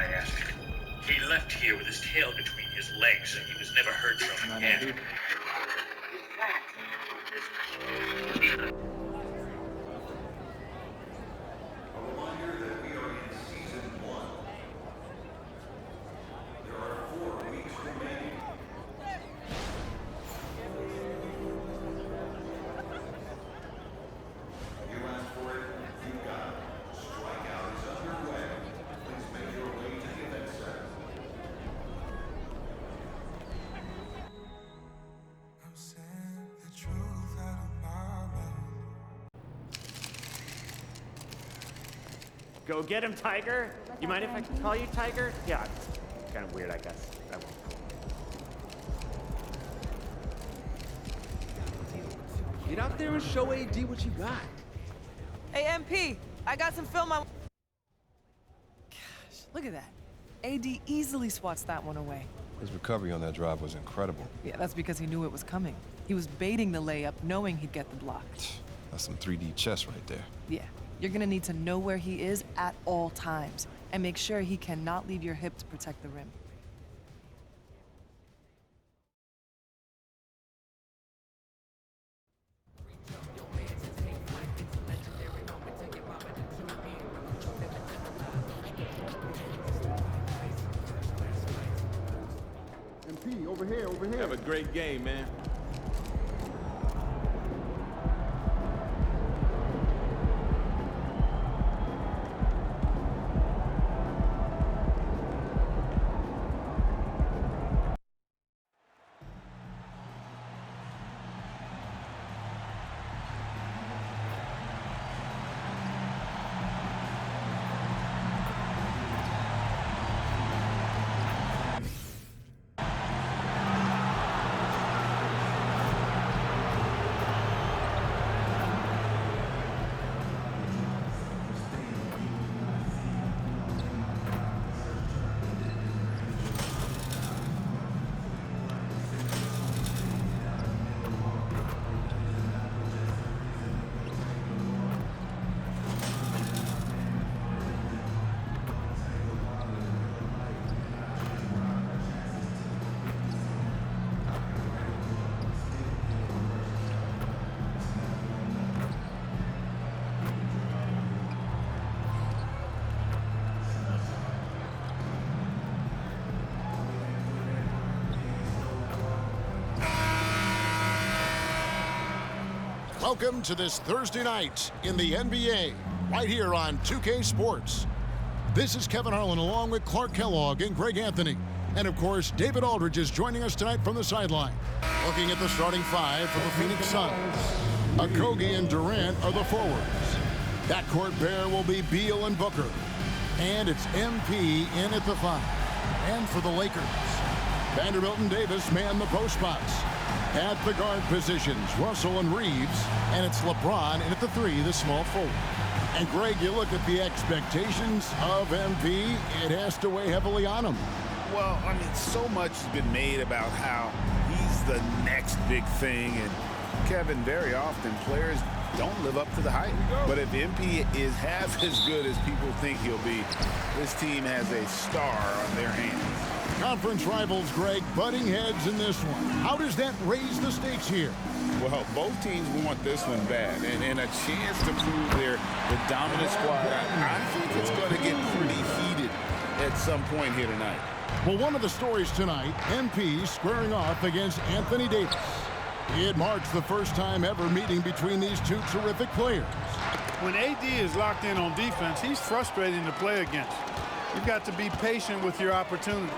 I ask? He left here with his tail between his legs, and he was never heard from again. Go get him, Tiger. You mind if I call you Tiger? Yeah, it's kind of weird, I guess. I won't. Get out there and show AD what you got. Hey, MP, I got some film on... Gosh, look at that. AD easily swats that one away. His recovery on that drive was incredible. Yeah, that's because he knew it was coming. He was baiting the layup, knowing he'd get the block. That's some 3D chess right there. Yeah, you're gonna need to know where he is at all times, and make sure he cannot leave your hip to protect the rim. MP, over here, over here. Have a great game, man. Welcome to this Thursday night in the NBA, right here on 2K Sports. This is Kevin Harlan along with Clark Kellogg and Greg Anthony. And of course, David Aldridge is joining us tonight from the sideline. Looking at the starting five for the Phoenix Suns. Okogie and Durant are the forwards. Backcourt pair will be Beal and Booker. And it's MP in at the five. And for the Lakers, Vanderbilt and Davis man the post spots. At the guard positions, Russell and Reeves, and it's LeBron in at the three, the small forward. And Greg, you look at the expectations of MP, it has to weigh heavily on him. Well, I mean, so much has been made about how he's the next big thing, and Kevin, very often players don't live up to the hype. But if MP is half as good as people think he'll be, this team has a star on their hands. Conference rivals, Greg, butting heads in this one. How does that raise the stakes here? Well, both teams want this one bad, and a chance to prove the dominant squad. I think it's going to get pretty heated at some point here tonight. Well, one of the stories tonight, MP squaring off against Anthony Davis. It marks the first time ever meeting between these two terrific players. When AD is locked in on defense, he's frustrating to play against. You've got to be patient with your opportunity.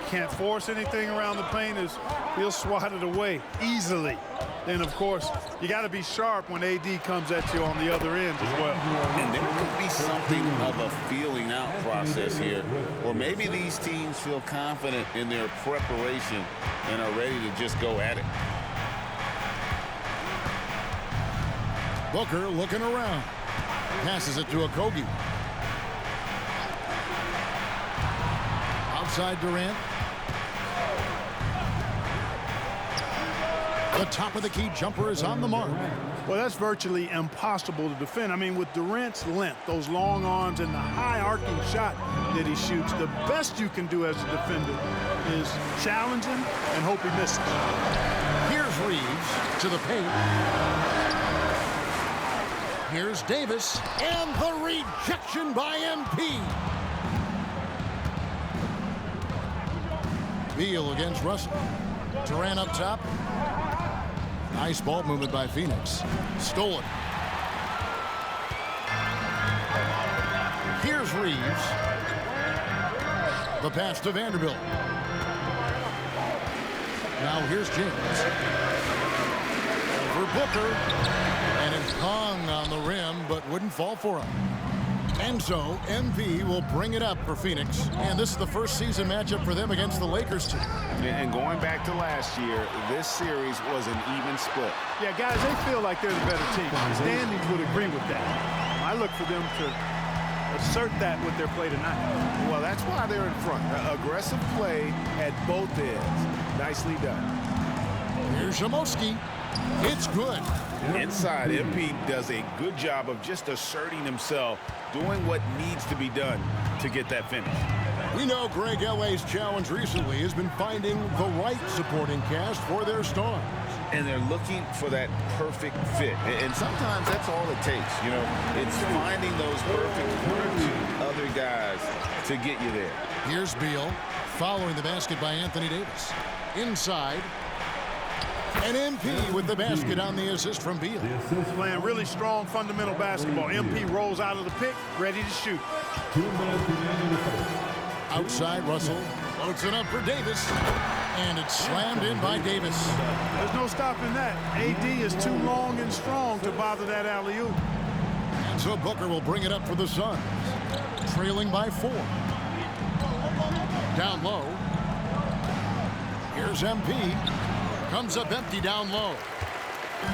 Can't force anything around the paint, as he'll swat it away easily. Then, of course, you got to be sharp when AD comes at you on the other end as well. And there could be something of a feeling out process here, or maybe these teams feel confident in their preparation and are ready to just go at it. Booker looking around. Passes it to Okogie. Outside Durant. The top of the key jumper is on the mark. Well, that's virtually impossible to defend. I mean, with Durant's length, those long arms, and the high arcing shot that he shoots, the best you can do as a defender is challenge him and hope he misses. Here's Reeves to the paint. Here's Davis, and the rejection by MP. Beal against Russell. Durant up top. Nice ball movement by Phoenix. Stolen. Here's Reeves. The pass to Vanderbilt. Now here's James. Over Booker. And it hung on the rim, but wouldn't fall for him. And so MP will bring it up for Phoenix. And this is the first season matchup for them against the Lakers team. And going back to last year, this series was an even split. Yeah, guys, they feel like they're the better team. The standings would agree with that. I look for them to assert that with their play tonight. Well, that's why they're in front. Aggressive play at both ends. Nicely done. Here's Shamoski. It's good. Inside, MP does a good job of just asserting himself, doing what needs to be done to get that finish. We know Greg L.A.'s challenge recently has been finding the right supporting cast for their stars. And they're looking for that perfect fit. And sometimes that's all it takes. You know, it's finding those perfect one or two other guys to get you there. Here's Beal following the basket by Anthony Davis. Inside. And MP with the basket on the assist from Beal. Playing really strong fundamental basketball. MP rolls out of the pick, ready to shoot. Outside, Russell floats it up for Davis. And it's slammed in by Davis. There's no stopping that. AD is too long and strong to bother that alley-oop. And so Booker will bring it up for the Suns. Trailing by 4. Down low. Here's MP. Comes up empty down low.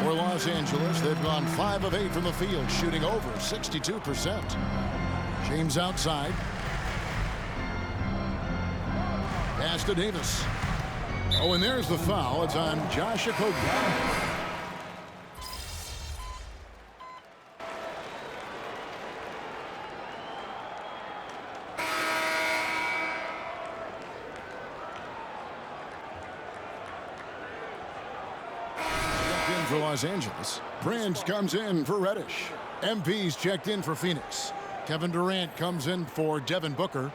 For Los Angeles, they've gone 5 of 8 from the field, shooting over 62%. James outside. Pass to Davis. Oh, and there's the foul. It's on Josh Okogie. For Los Angeles. Prince comes in for Reddish. MP's checked in for Phoenix. Kevin Durant comes in for Devin Booker.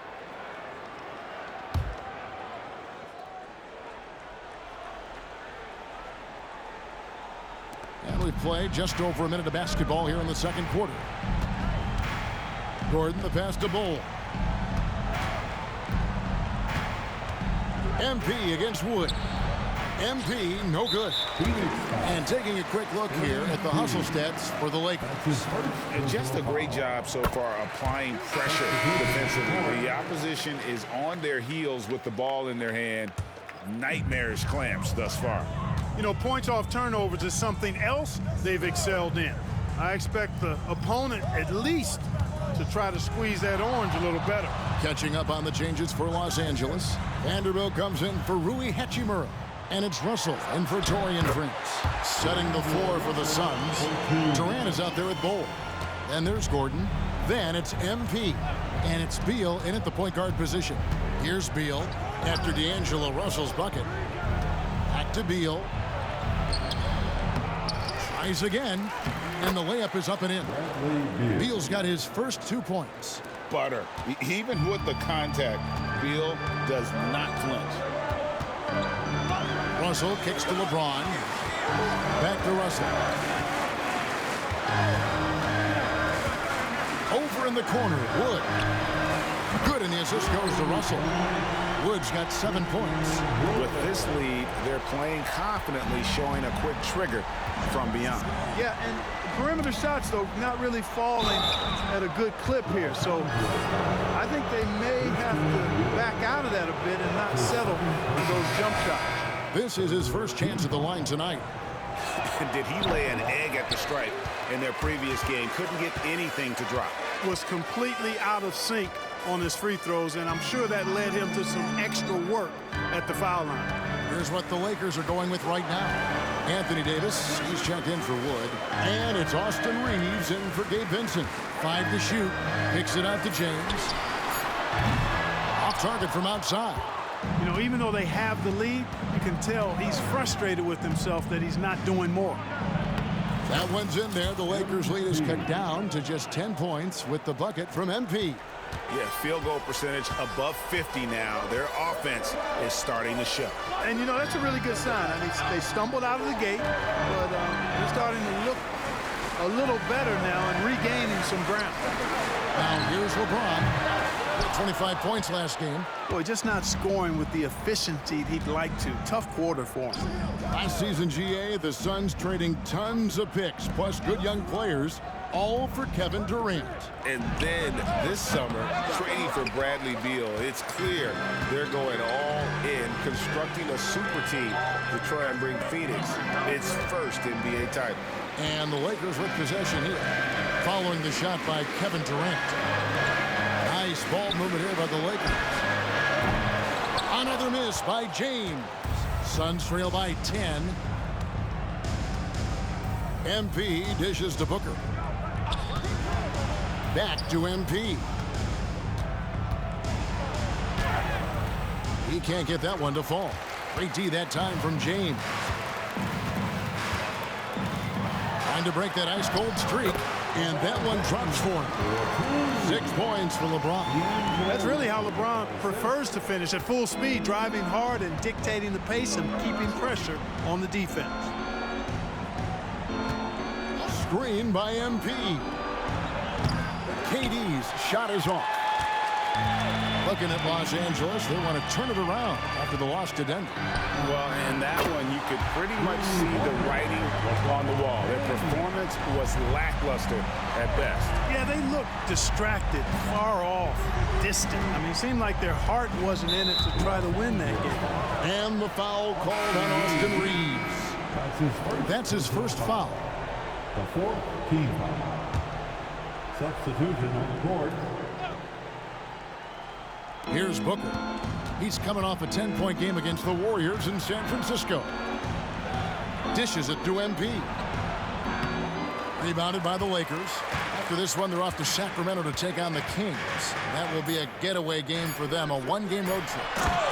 And we play just over a minute of basketball here in the second quarter. Gordon, the pass to Bull. MP against Wood. MP, no good. And taking a quick look here at the hustle stats for the Lakers. And just a great job so far applying pressure defensively. The opposition is on their heels with the ball in their hand. Nightmarish clamps thus far. You know, points off turnovers is something else they've excelled in. I expect the opponent at least to try to squeeze that orange a little better. Catching up on the changes for Los Angeles. Vanderbilt comes in for Rui Hachimura. And it's Russell in for Taurean Prince. Setting the floor for the Suns. Durant is out there with Bull. And there's Gordon. Then it's MP. And it's Beal in at the point guard position. Here's Beal after D'Angelo Russell's bucket. Back to Beal. Tries again. And the layup is up and in. Beal's got his first 2 points. Butter. Even with the contact, Beal does not flinch. Russell kicks to LeBron. Back to Russell. Over in the corner, Wood. Good, and the assist goes to Russell. Wood's got 7 points. With this lead, they're playing confidently, showing a quick trigger from beyond. Yeah, and perimeter shots, though, not really falling at a good clip here. So I think they may have to back out of that a bit and not settle for those jump shots. This is his first chance at the line tonight. Did he lay an egg at the stripe in their previous game? Couldn't get anything to drop. Was completely out of sync on his free throws, and I'm sure that led him to some extra work at the foul line. Here's what the Lakers are going with right now. Anthony Davis, he's checked in for Wood. And it's Austin Reeves in for Gabe Vincent. 5 to shoot. Kicks it out to James. Off target from outside. You know, even though they have the lead, you can tell he's frustrated with himself that he's not doing more. That one's in there. The Lakers' lead is cut down to just 10 points with the bucket from MP. Yeah, field goal percentage above 50 now. Their offense is starting to show. And, you know, that's a really good sign. I mean, they stumbled out of the gate, but they're starting to look a little better now and regaining some ground. Now, here's LeBron. 25 points last game. Boy, just not scoring with the efficiency he'd like to. Tough quarter for him. Last season, GA, the Suns trading tons of picks, plus good young players, all for Kevin Durant. And then this summer, trading for Bradley Beal. It's clear they're going all in, constructing a super team to try and bring Phoenix its first NBA title. And the Lakers with possession here, following the shot by Kevin Durant. Nice ball movement here by the Lakers. Another miss by James. Suns trail by 10. MP dishes to Booker. Back to MP. He can't get that one to fall. Great D that time from James. Trying to break that ice-cold streak. And that one drops for him. 6 points for LeBron. That's really how LeBron prefers to finish, at full speed, driving hard and dictating the pace and keeping pressure on the defense. Screen by MP. KD's shot is off. Looking at Los Angeles, they want to turn it around after the loss to Denver. Well, in that one, you could pretty much see the writing on the wall. Their performance was lackluster at best. Yeah, they looked distracted, far off, distant. I mean, it seemed like their heart wasn't in it to try to win that game. And the foul called on Austin Reeves. That's his first foul. The 4th team foul. Substitution on the court. Here's Booker. He's coming off a 10-point game against the Warriors in San Francisco. Dishes it to MP. Rebounded by the Lakers. After this one, they're off to Sacramento to take on the Kings. That will be a getaway game for them, a one-game road trip.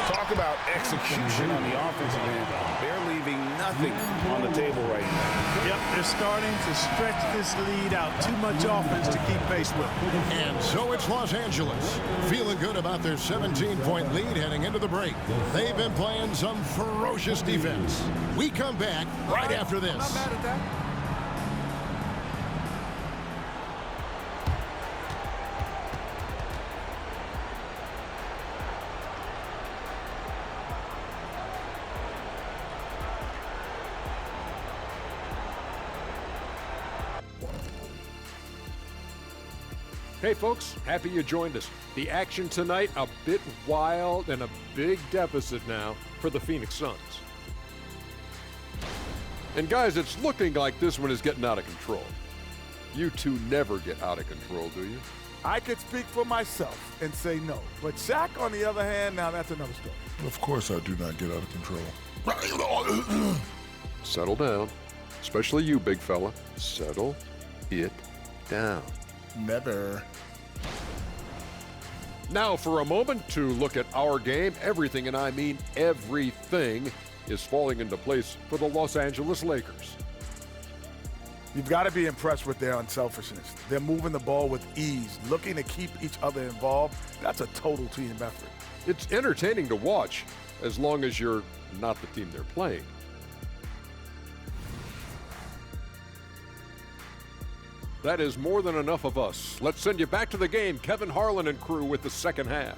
Talk about execution on the offensive end. They're leaving nothing on the table right now. Yep, they're starting to stretch this lead out. Too much offense to keep pace with. And so it's Los Angeles, feeling good about their 17-point lead heading into the break. They've been playing some ferocious defense. We come back right after this. Not mad at that. Hey folks, happy you joined us. The action tonight, a bit wild and a big deficit now for the Phoenix Suns. And guys, it's looking like this one is getting out of control. You two never get out of control, do you? I could speak for myself and say no. But Shaq, on the other hand, now that's another story. Of course I do not get out of control. Settle down. Especially you, big fella. Settle it down. Never. Now for a moment to look at our game. Everything, and I mean everything, is falling into place for the Los Angeles Lakers. You've got to be impressed with their unselfishness. They're moving the ball with ease, looking to keep each other involved. That's a total team effort. It's entertaining to watch as long as you're not the team they're playing. That is more than enough of us. Let's send you back to the game. Kevin Harlan and crew with the second half.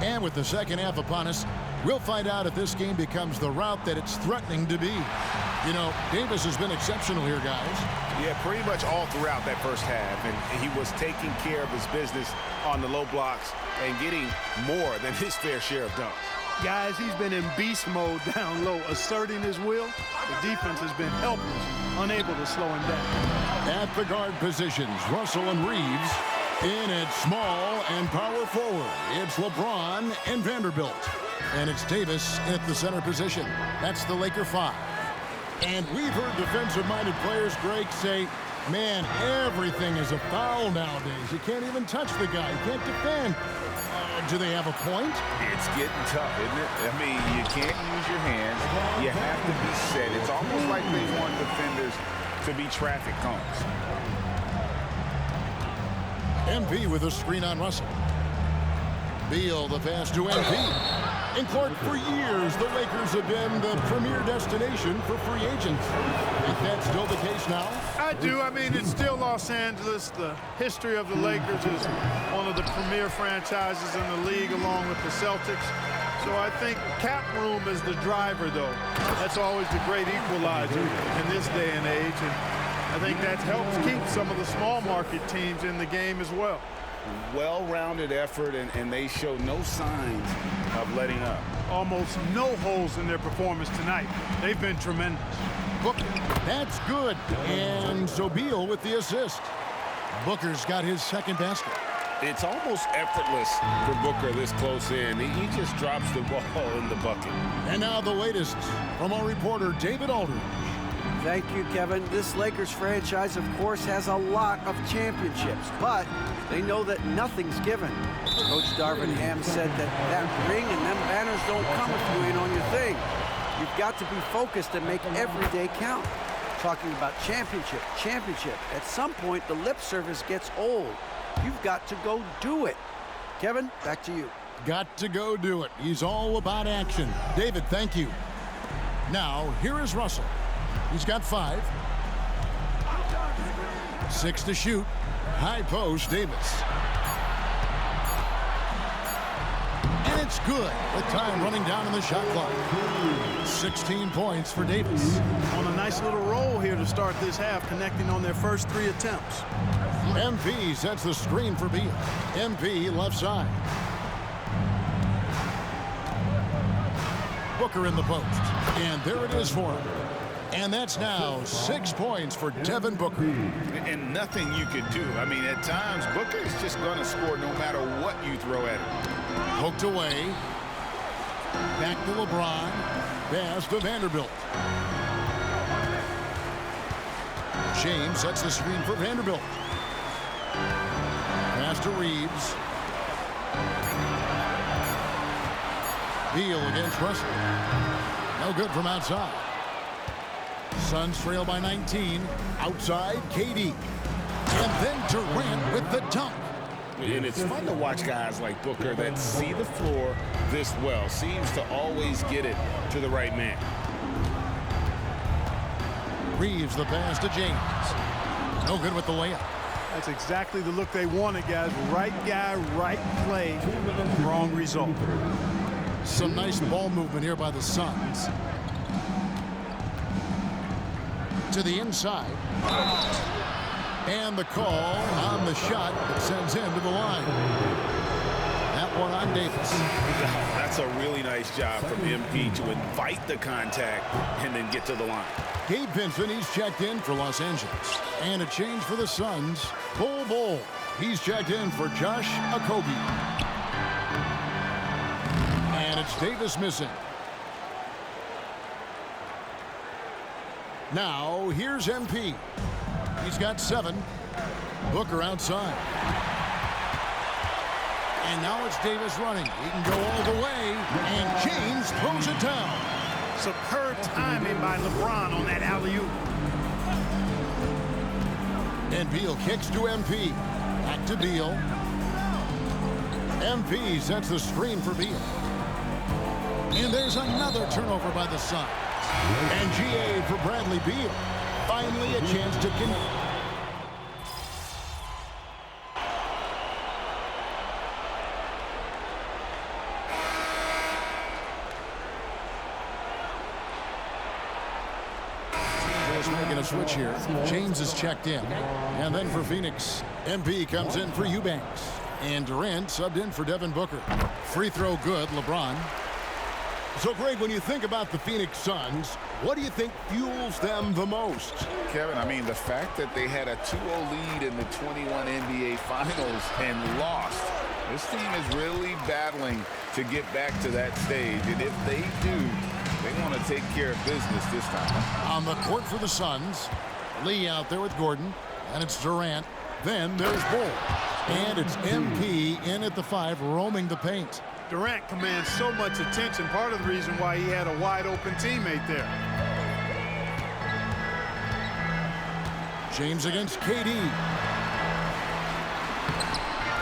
And with the second half upon us, we'll find out if this game becomes the route that it's threatening to be. You know, Davis has been exceptional here, guys. Yeah, pretty much all throughout that first half. And he was taking care of his business on the low blocks and getting more than his fair share of dunks. Guys, he's been in beast mode down low, asserting his will. The defense has been helpless, unable to slow him down. At the guard positions, Russell and Reeves. In at small and power forward, it's LeBron and Vanderbilt. And it's Davis at the center position. That's the Laker 5. And we've heard defensive-minded players, Greg, say, man, everything is a foul nowadays. You can't even touch the guy. You can't defend. Do they have a point? It's getting tough, isn't it? I mean, you can't use your hands. You have to be set. It's almost like they want defenders to be traffic cones. MP with a screen on Russell. Beal the pass to MP. And Clark, for years, the Lakers have been the premier destination for free agents. Is that still the case now? I do. I mean, it's still Los Angeles. The history of the Lakers is one of the premier franchises in the league, along with the Celtics. So I think cap room is the driver, though. That's always the great equalizer in this day and age. And I think that helps keep some of the small market teams in the game as well. Well-rounded effort, and they show no signs of letting up. Almost no holes in their performance tonight. They've been tremendous. Booker, that's good. And so Beal with the assist. Booker's got his second basket. It's almost effortless for Booker this close in. He just drops the ball in the bucket. And now the latest from our reporter, David Aldridge. Thank you, Kevin. This Lakers franchise, of course, has a lot of championships, but they know that nothing's given. Coach Darvin Ham said that ring and them banners don't come if you ain't on your thing. You've got to be focused and make every day count. Talking about championship. At some point, the lip service gets old. You've got to go do it. Kevin, back to you. Got to go do it. He's all about action. David, thank you. Now, here is Russell. He's got 5. 6 to shoot. High post, Davis. And it's good. The time running down in the shot clock. 16 points for Davis. On a nice little roll here to start this half, connecting on their first 3 attempts. MP sets the screen for Beal. MP left side. Booker in the post. And there it is for him. And that's now 6 points for Devin Booker. And nothing you could do. I mean, at times, Booker is just going to score no matter what you throw at him. Hooked away. Back to LeBron. Pass to Vanderbilt. James sets the screen for Vanderbilt. Pass to Reeves. Beal against Russell. No good from outside. Suns trail by 19. Outside, KD. And then Durant with the dunk. And it's fun to watch guys like Booker that see the floor this well. Seems to always get it to the right man. Reeves the pass to James. No good with the layup. That's exactly the look they wanted, guys. Right guy, right play, wrong result. Some nice ball movement here by the Suns. To the inside. And the call on the shot that sends him to the line. That one on Davis. That's a really nice job from MP to invite the contact and then get to the line. Gabe Vincent, he's checked in for Los Angeles. And a change for the Suns. Bull. He's checked in for Josh Okogie. And it's Davis missing. Now, here's MP. He's got 7. Booker outside. And now it's Davis running. He can go all the way. And James throws it down. Superb timing by LeBron on that alley-oop. And Beal kicks to MP. Back to Beal. MP sets the screen for Beal. And there's another turnover by the Suns. And GA for Bradley Beal. Finally a chance to connect. Just making a switch here. James is checked in. And then for Phoenix, MP comes in for Eubanks. And Durant subbed in for Devin Booker. Free throw good, LeBron. So, Greg, when you think about the Phoenix Suns, what do you think fuels them the most? Kevin, I mean, the fact that they had a 2-0 lead in the 21 NBA Finals and lost. This team is really battling to get back to that stage. And if they do, they want to take care of business this time. On the court for the Suns, Lee out there with Gordon, and it's Durant. Then there's Bull. And it's MP in at the 5, roaming the paint. Durant commands so much attention, part of the reason why he had a wide-open teammate there. James against KD.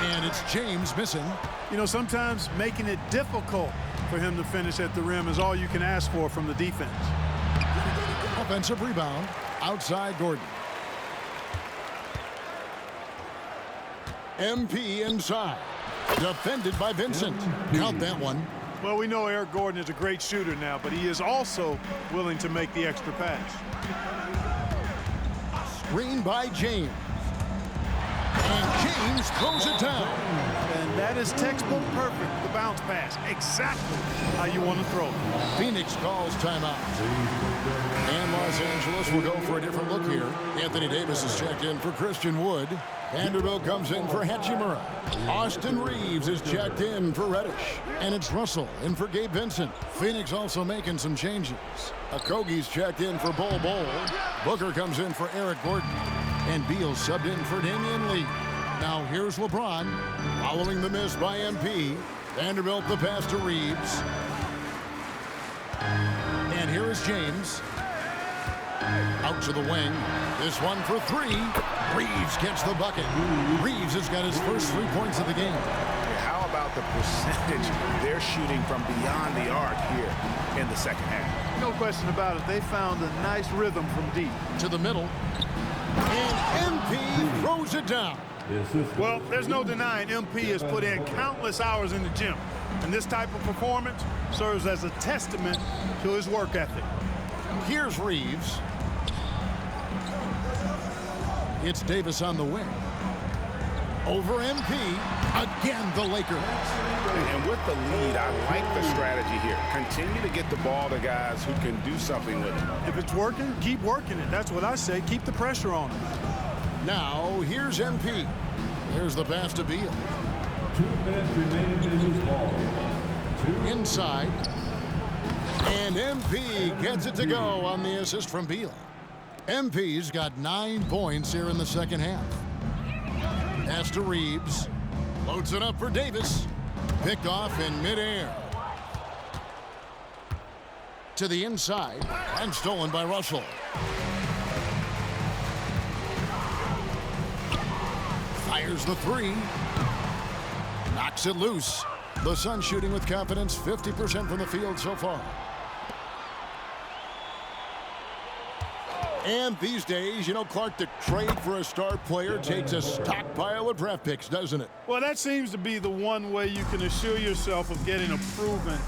And it's James missing. You know, sometimes making it difficult for him to finish at the rim is all you can ask for from the defense. Offensive rebound, outside Gordon. MP inside. Defended by Vincent. Count that one. Well, we know Eric Gordon is a great shooter now, but he is also willing to make the extra pass. Screen by James. And James throws it down. And that is textbook perfect, the bounce pass. Exactly how you want to throw it. Phoenix calls timeout. And Los Angeles will go for a different look here. Anthony Davis is checked in for Christian Wood. Vanderbilt comes in for Hachimura. Austin Reeves is checked in for Reddish. And it's Russell in for Gabe Vincent. Phoenix also making some changes. Okogie's checked in for Bol Bol. Booker comes in for Eric Gordon. And Beal subbed in for Damian Lee. Now here's LeBron. Following the miss by MP. Vanderbilt the pass to Reeves. And here is James. Out to the wing. This one for 3. Reeves gets the bucket. Reeves has got his first 3 points of the game. How about the percentage they're shooting from beyond the arc here in the second half? No question about it. They found a nice rhythm from deep. To the middle. And MP throws it down. Well, there's no denying MP has put in countless hours in the gym. And this type of performance serves as a testament to his work ethic. Here's Reeves. It's Davis on the wing. Over MP. Again, the Lakers. And with the lead, I like the strategy here. Continue to get the ball to guys who can do something with it. If it's working, keep working it. That's what I say. Keep the pressure on him. Now, here's MP. There's the pass to Beal. 2 minutes remaining in this ball. Inside. And MP gets it to go on the assist from Beal. MP's got 9 points here in the second half. Pass to Reeves. Loads it up for Davis. Picked off in midair. To the inside. And stolen by Russell. Fires the 3. Knocks it loose. The Suns shooting with confidence, 50% from the field so far. And these days, you know, Clark, the trade for a star player takes a stockpile of draft picks, doesn't it? Well, that seems to be the one way you can assure yourself of getting a proven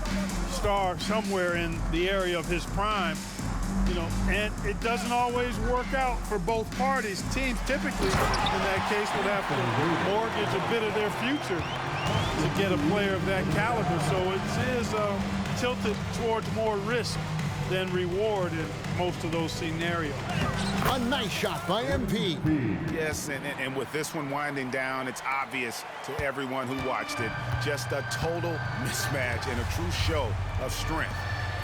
star somewhere in the area of his prime. You know, and it doesn't always work out for both parties. Teams typically, in that case, would have to mortgage a bit of their future to get a player of that caliber. So it is tilted towards more risk than reward in most of those scenarios. A nice shot by MP. Yes, and with this one winding down, it's obvious to everyone who watched it. Just a total mismatch and a true show of strength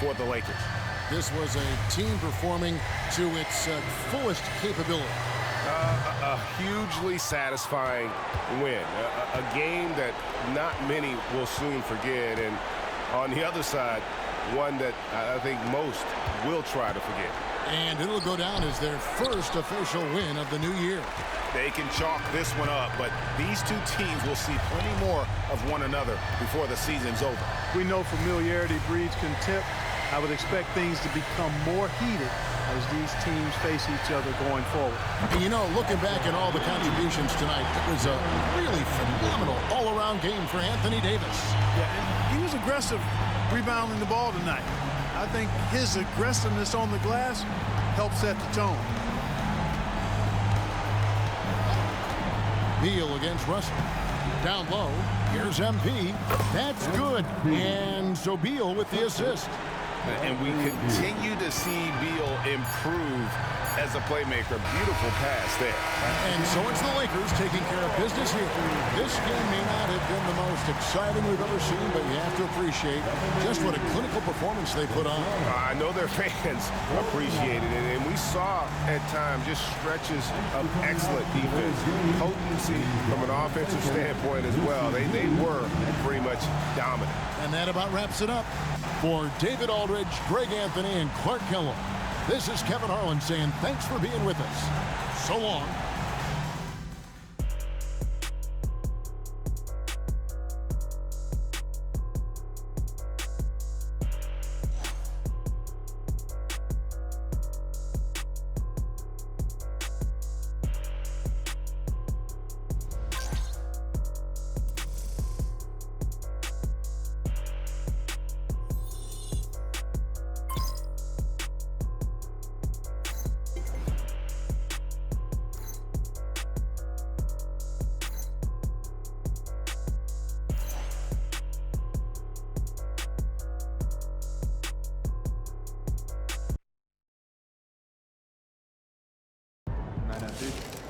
for the Lakers. This was a team performing to its fullest capability. A hugely satisfying win. A game that not many will soon forget. And on the other side, one that I think most will try to forget. And it'll go down as their first official win of the new year. They can chalk this one up, but these two teams will see plenty more of one another before the season's over. We know familiarity breeds contempt. I would expect things to become more heated as these teams face each other going forward. And you know, looking back at all the contributions tonight, it was a really phenomenal all-around game for Anthony Davis. Yeah, and he was aggressive rebounding the ball tonight. I think his aggressiveness on the glass helped set the tone. Beal against Russell. Down low, here's MP. That's good. And so Beal with the assist. And we continue to see Beal improve as a playmaker. Beautiful pass there. And so it's the Lakers taking care of business here. This game may not have been the most exciting we've ever seen, but you have to appreciate just what a clinical performance they put on. I know their fans appreciated it, and we saw at times just stretches of excellent defense. Potency from an offensive standpoint as well. They were pretty much dominant. And that about wraps it up. For David Aldridge, Greg Anthony, and Clark Kellogg, this is Kevin Harlan saying thanks for being with us. So long. Right on, dude.